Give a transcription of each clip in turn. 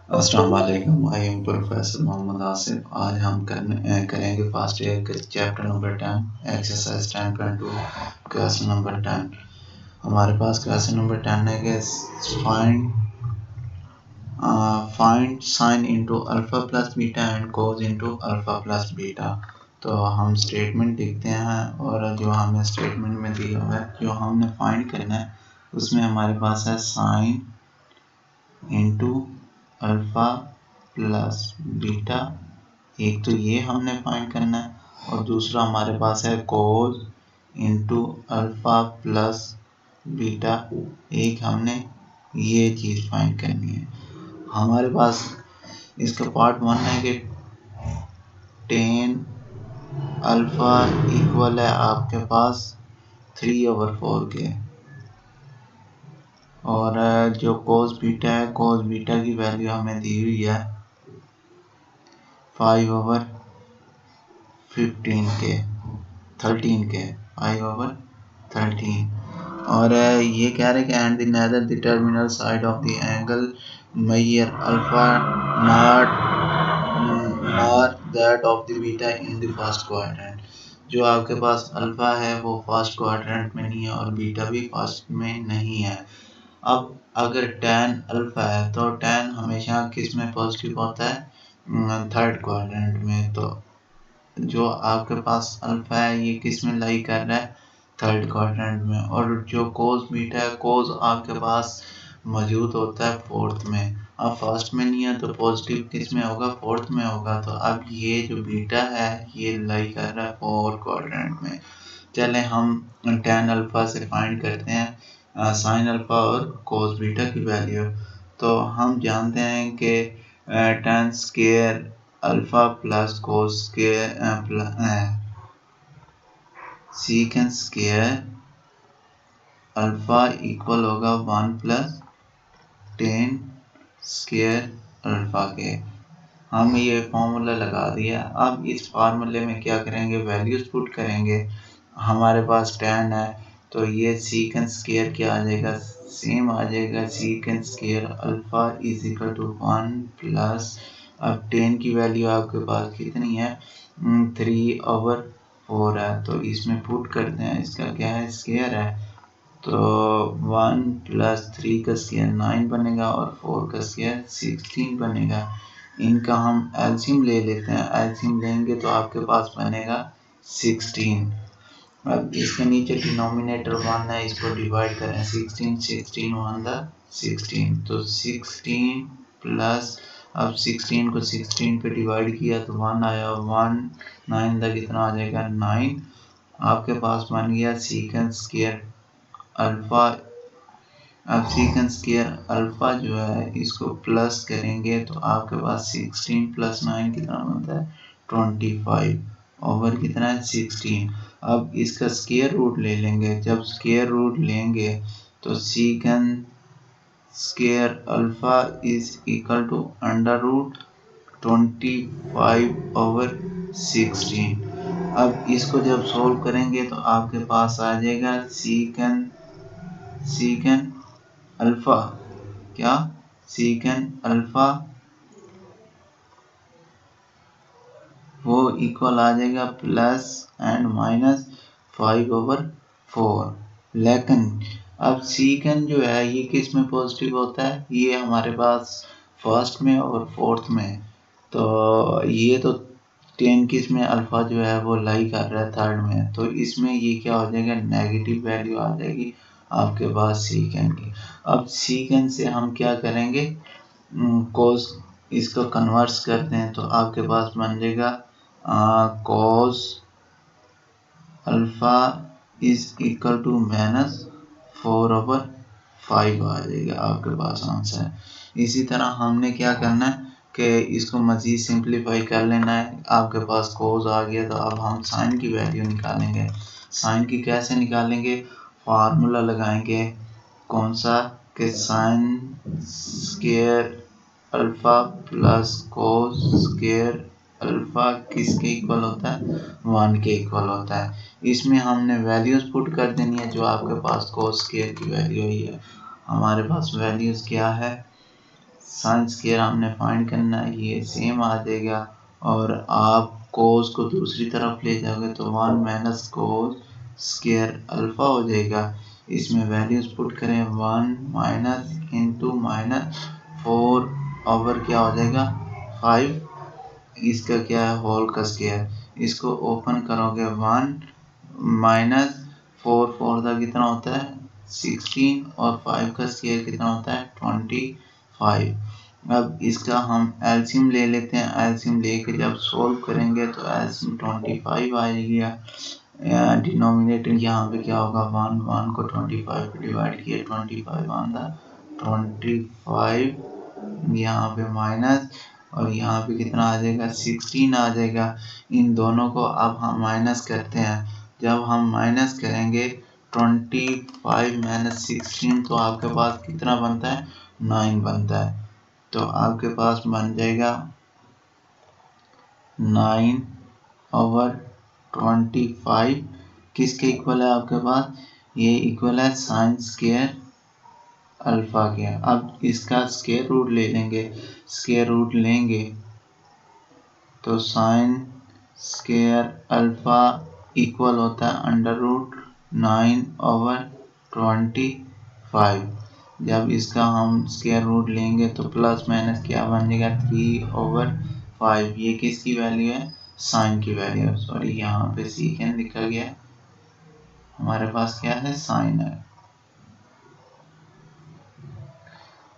अस्सलाम वालेकुम। I am professor Mohammad Asif. आज हम करेंगे फास्ट ईयर के chapter number 10 exercise 10.2 question number 10। हमारे पास क्वेश्चन नंबर 10 है कि find sine into alpha plus beta and cos into alpha plus beta. तो हम स्टेटमेंट लिखते हैं और जो हमें स्टेटमेंट में दिया हुआ है जो हमने फाइंड करना है उसमें हमारे पास है sine into alpha plus beta. एक तो ये हमने फाइंड करना है और दूसरा हमारे पास है कोस इनटू अल्फा प्लस बीटा। एक हमने ये चीज़ फाइंड करनी है। हमारे पास इसका पार्ट 1 है कि टेन अल्फा इक्वल है आपके पास 3/4 के, और जो कोस बीटा है कोस बीटा की वैल्यू हमें दी हुई है 5/13 के 5/13। और ये कह रहे हैं कि and the neither the terminal side of the angle measure alpha not that of the beta in the first quadrant. जो आपके पास अल्फा है वो फर्स्ट क्वाड्रेंट में नहीं है और बीटा भी फर्स्ट में नहीं है। अब अगर tan अल्फा है तो tan हमेशा किस में पॉजिटिव होता है, थर्ड क्वाड्रेंट में। तो जो आपके पास अल्फा है ये किस में लाई कर रहा है, थर्ड क्वाड्रेंट में। और जो कोस बीटा है कोस आपके पास मौजूद होता है फोर्थ में। अब फर्स्ट में नहीं है तो पॉजिटिव किस में होगा, फोर्थ में होगा। तो अब ये जो बीटा है ये लाई कर रहा है फोर्थ क्वाड्रेंट में। चले हम tan अल्फा से फाइंड करते हैं साइन अल्फा और कोस बीटा की वैल्यू। तो हम जानते हैं कि tan square alpha plus cos square सीकेंड square alpha equal होगा 1 प्लस tan स्क्वायर अल्फा के। हम ये फॉर्मूला लगा दिया। अब इस फार्मूले में क्या करेंगे, वैल्यूज पुट करेंगे। हमारे पास tan है तो ये सीकेंड स्क्वायर क्या आ जाएगा, सेम आ जाएगा secant square alpha is equal to 1 plus, अब tan की वैल्यू आपके पास कितनी है 3/4 है। तो इसमें पुट करते हैं, इसका क्या है स्क्वायर है तो 1 प्लस 3 का स्क्वायर 9 बनेगा और 4 का स्क्वायर 16 बनेगा। इनका हम एलसीएम ले लेते हैं, एलसीएम लेंगे तो आपके पास बनेगा 16। अब इसके नीचे डिनोमिनेटर 1 है, इसको डिवाइड करें 16 1 16 तो 16 प्लस, अब 16 को 16 पे डिवाइड किया तो 1 आया, 1 9 तक कितना आ जाएगा 9। आपके पास बन गया सीकेंड स्क्वायर अल्फा। अब सीकेंड स्क्वायर अल्फा जो है इसको प्लस करेंगे तो आपके पास 16 प्लस 9 कितना बनता है 25 ओवर कितना है 16। अब इसका स्क्वायर रूट ले लेंगे, जब स्क्वायर रूट लेंगे तो secant square alpha is equal to under root 25/16। अब इसको जब सोल्व करेंगे तो आपके पास आ जाएगा सीकेंड अल्फा क्या, सीकेंड अल्फा वो इक्वल आ जाएगा प्लस एंड माइनस 5/4। लेकिन अब सीकेंड जो है ये किस में पॉजिटिव होता है, ये हमारे पास फर्स्ट में और फोर्थ में। तो ये तो 10 किस में अल्फा जो है वो लाई कर रहा है थर्ड में, तो इसमें ये क्या हो जाएगा नेगेटिव वैल्यू आ जाएगी आपके पास सीकेंड की। अब सीकेंड से हम क्या करेंगे, कोस इसको कन्वर्स करते हैं तो आपके पास बन जाएगा cos alpha is equal to -4/5 आ जाएगा आपके पास आंसर। इसी तरह हमने क्या करना है कि इसको मज़ीद सिंप्लीफाई कर लेना है। आपके पास कोस आ गया तो अब हम साइन की वैल्यू निकालेंगे। साइन की कैसे निकालेंगे, फार्मूला लगाएंगे कौन सा कि sine square alpha plus cos square alpha किसके इक्वल होता है 1 के इक्वल होता है। इसमें हमने वैल्यूज पुट कर देनी है जो आपके पास कोस स्क्वायर की वैल्यू ही है। हमारे पास वैल्यूज क्या है साइन स्क्वायर हमने फाइंड करना है, ये सेम आ जाएगा। और आप कोस को दूसरी तरफ ले जाओगे तो 1 माइनस कोस स्क्वायर अल्फा हो जाएगा। इसमें वैल्यूज पुट करें 1 माइनस इंटू माइनस 4 ओवर क्या हो जाएगा 5, इसका क्या है होल का स्क्वायर। इसको ओपन करोगे 1 माइनस 4 4 का कितना होता है 16 और 5 का स्क्वायर कितना होता है 25। अब इसका हम एलसीएम ले लेते हैं। एलसीएम लेके जब सोल्व करेंगे तो एलसीएम 25 आएगा। डिनोमिनेटर यहाँ पे क्या होगा 1 1 को 25 पे डिवाइड किया 25 आंदा 25, यहाँ पे माइनस और यहाँ पे कितना आ जाएगा 16 आ जाएगा। इन दोनों को अब हम माइनस करते हैं। जब हम माइनस करेंगे 25 माइनस 16 तो आपके पास कितना बनता है 9 बनता है। तो आपके पास बन जाएगा 9 ओवर 25 किसके इक्वल है आपके पास, ये इक्वल है साइन स्क्वायर अल्फा के। अब इसका स्क्वायर रूट ले लेंगे। स्क्वायर रूट लेंगे तो साइन स्क्वायर अल्फा इक्वल होता है अंडर रूट 9 ओवर 25। जब इसका हम स्क्वायर रूट लेंगे तो प्लस माइनस क्या बन जाएगा 3 ओवर 5। ये किसकी वैल्यू है साइन की वैल्यू है। सॉरी यहाँ पे सीकेंड लिखा गया है, हमारे पास क्या है साइन है।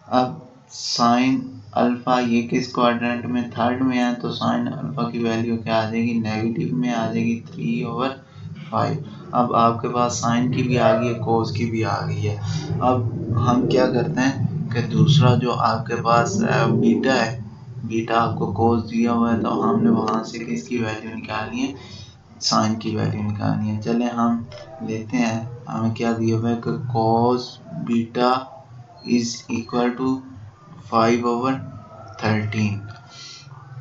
अब साइन अल्फा ये किस क्वाड्रेंट में थर्ड में है, तो साइन अल्फा की वैल्यू क्या आ जाएगी नेगेटिव में आ जाएगी 3 ओवर 5। अब आपके पास साइन की भी आ गई है कोस की भी आ गई है। अब हम क्या करते हैं कि दूसरा जो आपके पास बीटा है, बीटा आपको कोस दिया हुआ है तो हमने वहां से किसकी वैल्यू निकालनी है साइन की वैल्यू निकालनी है। चले हम लेते हैं, हमें क्या दिया हुआ है कि cos beta is equal to 5 over 13।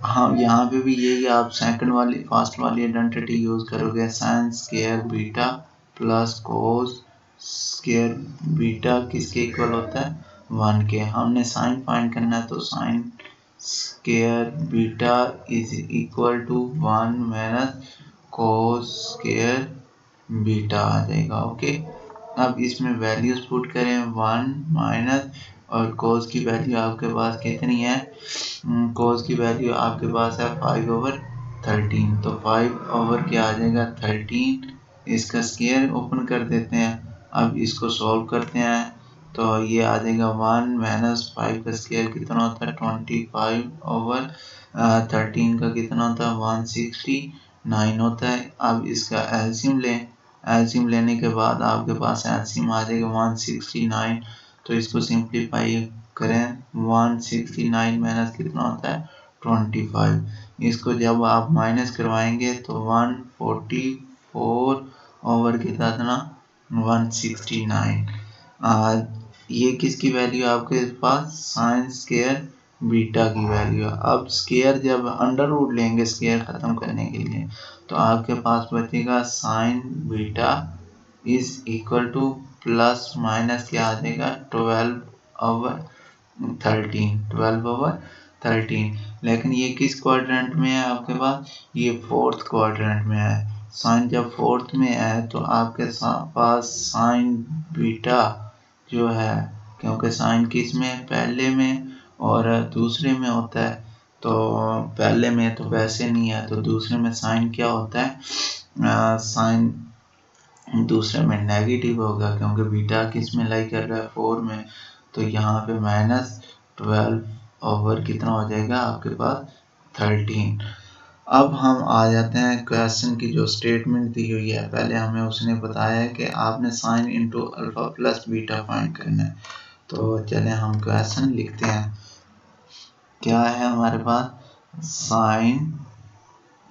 हाँ यहाँ पे भी यही आप सेकंड वाली फर्स्ट वाली आइडेंटिटी यूज करोगे साइन स्क्वायर बीटा प्लस कोस स्क्वायर बीटा किसके इक्वल होता है 1 के। हमने साइन फाइंड करना है तो sine square beta is equal to 1 minus cos square beta आ जाएगा। ओके, अब इसमें वैल्यूज पुट करें 1 माइनस और कोस की वैल्यू आपके पास कितनी है, कोस की वैल्यू आपके पास है 5 ओवर 13। तो 5 ओवर क्या आ जाएगा 13, इसका स्क्वायर ओपन कर देते हैं। अब इसको सॉल्व करते हैं तो ये आ जाएगा 1 माइनस 5 का स्क्वायर कितना होता है 25 ओवर 13 का कितना होता है 169 होता है। अब इसका एलसीएम लें, एलसीएम लेने के बाद आपके पास एलसीएम आ जाएगा 169। तो इसको सिंप्लीफाई करें 169 माइनस कितना होता है 25। इसको जब आप माइनस करवाएंगे तो 144 ओवर कितना था 169। ये किसकी वैल्यू आपके पास साइन स्क्वायर बीटा की वैल्यू है। अब स्क्वायर जब अंडर रूट लेंगे स्क्वायर खत्म करने के लिए तो आपके पास बचेगा sign beta is equal two plus minus क्या आ जाएगा 12 ओवर 13। लेकिन ये किस क्वाड्रेंट में है आपके पास, ये फोर्थ क्वाड्रेंट में है। साइन जब फोर्थ में है तो आपके पास साइन बीटा जो है, क्योंकि साइन किस में पहले में और दूसरे में होता है, तो पहले में तो वैसे नहीं है तो दूसरे में साइन क्या होता है साइन दूसरे में नेगेटिव होगा क्योंकि बीटा किस में लाई कर रहा है 4 में। तो यहाँ पे माइनस 12 ओवर कितना हो जाएगा आपके पास 13। अब हम आ जाते हैं क्वेश्चन की जो स्टेटमेंट दी हुई है। पहले हमें उसने बताया है कि आपने sign into alpha plus beta find करना है। तो चले हम क्वेश्चन लिखते हैं। क्या है हमारे पास sine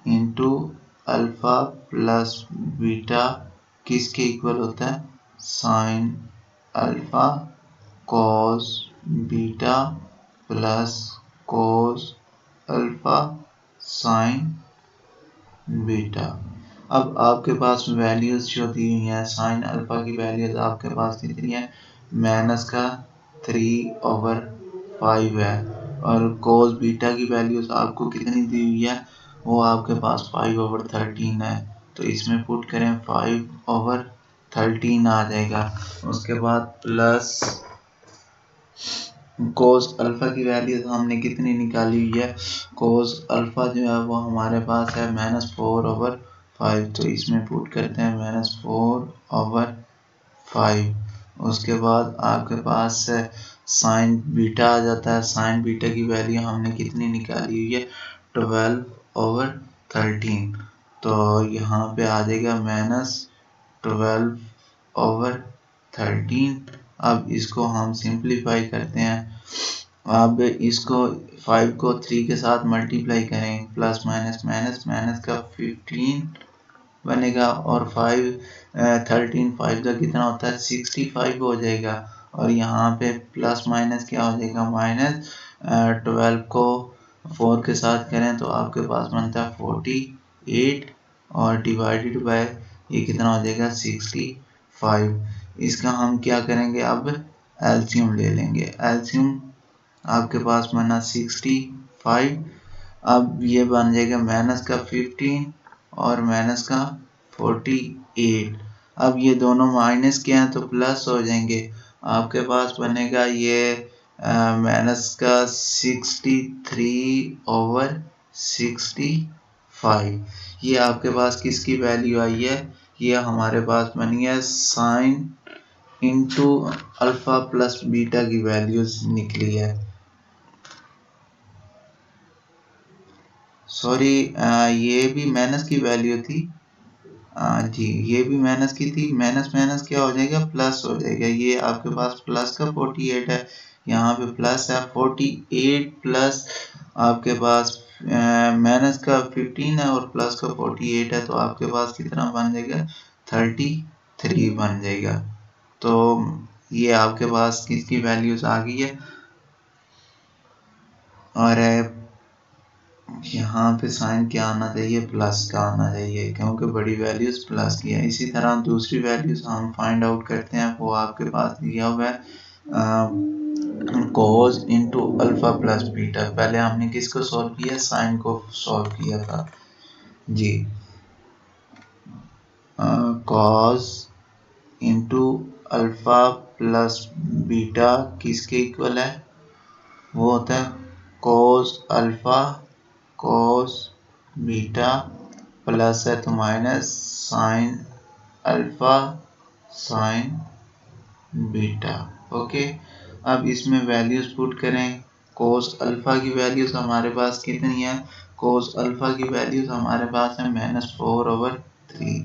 into alpha plus beta किसके इक्वल होता है sine alpha cos beta plus cos alpha sine beta. अब आपके पास वैल्यूज जो दी हुई हैं साइन अल्फा की वैल्यूज आपके पास कितनी है माइनस का 3 ओवर 5 है और कोस बीटा की वैल्यूज आपको कितनी दी हुई है, वो आपके पास 5/13 है। तो इसमें पुट करें 5/13 आ जाएगा। उसके बाद प्लस कोस अल्फा की वैल्यू हमने कितनी निकाली हुई है, कोस अल्फा जो है वो हमारे पास है -4/5। तो इसमें पुट करते हैं -4/5। उसके बाद आपके पास साइन बीटा आ जाता है। साइन बीटा की वैल्यू हमने कितनी निकाली हुई है, 12/13। तो यहाँ पे आ जाएगा -12/13। अब इसको हम सिंप्लीफाई करते हैं। अब इसको 5 को 3 के साथ मल्टीप्लाई करें, प्लस माइनस माइनस माइनस का 15 बनेगा, और 13 5 का कितना होता है, 65 हो जाएगा। और यहाँ पे प्लस माइनस क्या हो जाएगा, -12 को 4 के साथ करें तो आपके पास बनता है 48, और डिवाइडेड बाय ये कितना हो जाएगा, 65। इसका हम क्या करेंगे, अब एलसीएम ले लेंगे। एलसीएम आपके पास बना 65। अब ये बन जाएगा माइनस का 15 और माइनस का 48। अब ये दोनों माइनस के हैं तो प्लस हो जाएंगे। आपके पास बनेगा ये माइनस का 63/65। ये आपके पास किसकी वैल्यू आई है, ये हमारे पास बनी है sign into alpha plus beta की वैल्यूज निकली है। सॉरी, ये भी माइनस की वैल्यू थी। जी, ये भी माइनस की थी। माइनस माइनस क्या हो जाएगा, प्लस हो जाएगा। ये आपके पास प्लस का 48 है, यहाँ पे प्लस है 48 प्लस आपके पास माइनस का 15 है और प्लस का 48 है, तो आपके पास कितना बन जाएगा, 33 बन जाएगा। तो ये आपके पास किसकी वैल्यूज आ गई है। और यहाँ पे साइन क्या आना चाहिए, प्लस का आना चाहिए, क्योंकि बड़ी वैल्यूज प्लस की है। इसी तरह दूसरी वैल्यूज हम फाइंड आउट करते हैं। वो आपके पास दिया हुआ है कोस इंटू अल्फा प्लस बीटा। पहले हमने किसको सॉल्व किया, साइन को सॉल्व किया था जी। Cos into alpha plus beta किसके इक्वल है, वो होता है cos alpha cos beta plus है तो minus sine alpha sine beta. Okay, अब इसमें वैल्यूज पुट करें। कोस अल्फा की वैल्यूज हमारे पास कितनी है, कोस अल्फा की वैल्यूज हमारे पास है -4/3।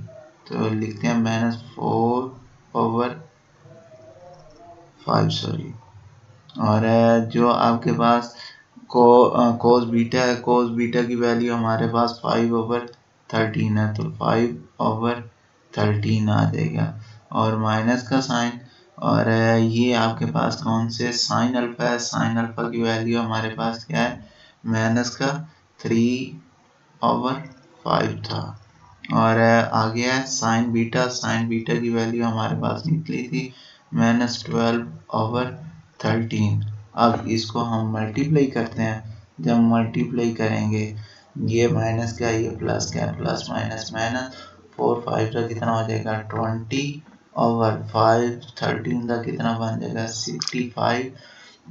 तो लिखते हैं -4/5 सॉरी। और जो आपके पास कोस बीटा है, कोस बीटा की वैल्यू हमारे पास 5/13 है, तो 5/13 आ जाएगा। और माइनस का साइन, और ये आपके पास कौन से साइन अल्फा है, साइन अल्फा की वैल्यू हमारे पास क्या है, माइनस का 3/5 था। और आ गया है साइन बीटा, साइन बीटा की वैल्यू हमारे पास निकली थी -12/13। अब इसको हम मल्टीप्लाई करते हैं। जब मल्टीप्लाई करेंगे, ये माइनस का ये प्लस का, प्लस माइनस माइनस, 4 5 का कितना हो जाएगा 20/5, 13 का कितना बन जाएगा 65।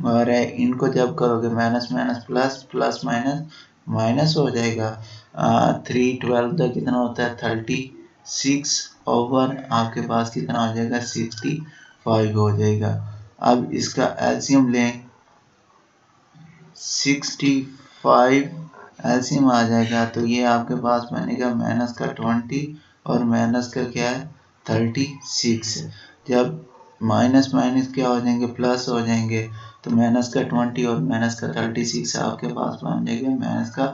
और इनको जब करोगे minus minus plus, plus minus minus हो जाएगा। 3 12 का कितना होता है 36 ओवर आपके पास कितना हो जाएगा 65 हो जाएगा। अब इसका एलसीएम लें, 65 एलसीएम आ जाएगा, तो ये आपके पास बनेगा माइनस का 20 और माइनस का क्या है 36। जब माइनस माइनस क्या हो जाएंगे, प्लस हो जाएंगे, तो माइनस का 20 और माइनस का 36 आपके पास बन जाएगा माइनस का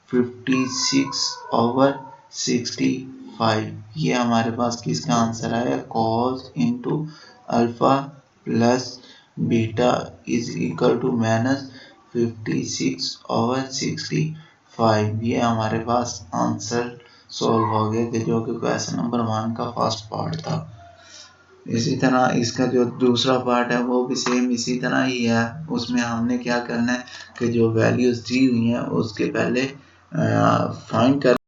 56/65। ये हमारे पास किसका आंसर आया, cos into alpha plus beta is equal to -56/65। ये हमारे पास आंसर सॉल्व हो गया, जो कि क्वेश्चन नंबर 1 का फर्स्ट पार्ट था। इसी तरह इसका जो दूसरा पार्ट है वो भी सेम इसी तरह ही है। उसमें हमने क्या करना है कि जो वैल्यूज दी हुई हैं उसके पहले फाइंड कर